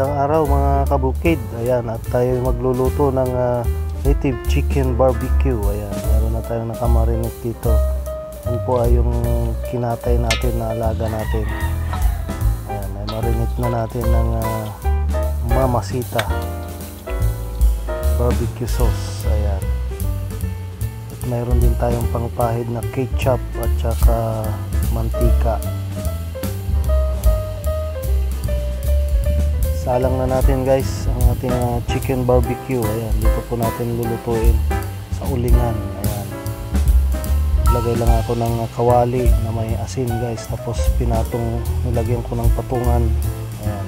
Magandang araw mga kabukid. Ayan, at tayo magluluto ng native chicken barbecue. Ayan, meron na tayong nakamarinate dito. Yan po ay yung kinatay natin na alaga natin. Ayan, ay marinate na natin ng Mamacita barbecue sauce. Ayan. At mayroon din tayong pangpahid na ketchup at saka mantika. Salang na natin guys ang ating chicken barbecue. Ayan, dito po natin lulutuin sa ulingan. Ayan, lagay lang ako ng kawali na may asin guys, tapos nilagyan ko ng patungan. Ayan,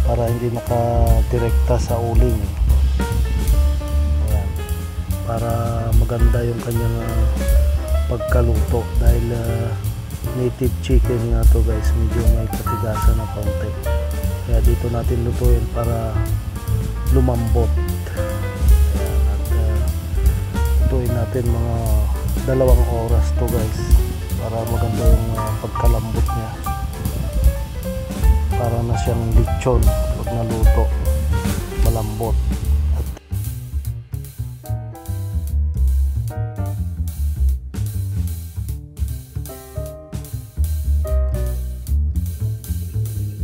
para hindi nakadirekta sa uling. Ayan, para maganda yung kanyang pagkaluto, dahil native chicken nga to guys, medyo may katigasan na konti. Kaya dito natin lutuin para lumambot. Ayan, at lutuin natin mga 2 oras to guys, para maganda yung pagkalambot niya. Para na siyang lechon pag naluto, malambot.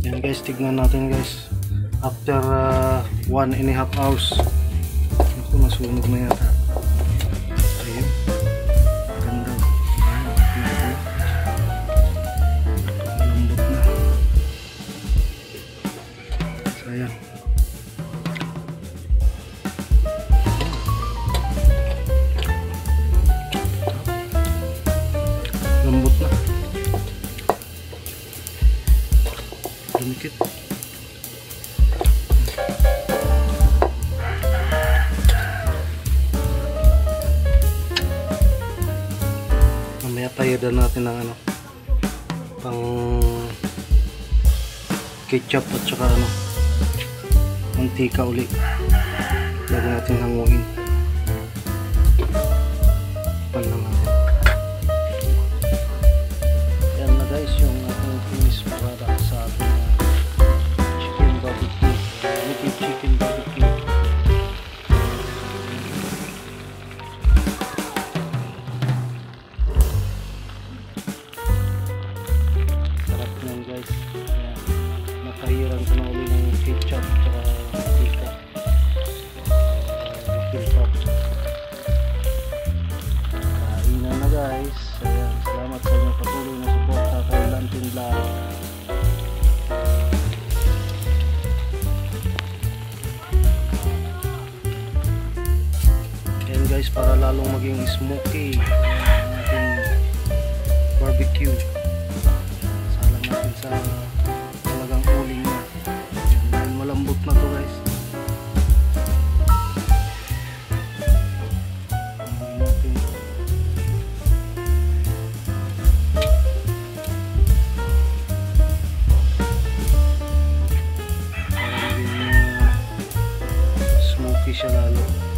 Yan guys, tignan natin guys after 1.5 hours. Ako, nasunog na yata. Ayun, ganda. Malambot na. Sayang. Lambot na. Dumikit. Mamaya payadan natin ng pang ketchup at saka mantika uli. Lagyan natin hanguin. Pan lang natin. Yan na guys yung ating finished product sa ating chicken barbecue, native chicken barbecue. Sarap yan guys. Ayan, nakahiran ko na uli ng ketchup at mantika. Ketchup. Kainan na guys. Ayan, salamat sa inyong patuloy na suporta kay Lantin Vlog. Ayan guys, para lalong maging smoky ang ating barbecue, salang natin sa talagang uling na. Ayan, malambot na to guys. Ayan natin. Para maging smoky siya lalo.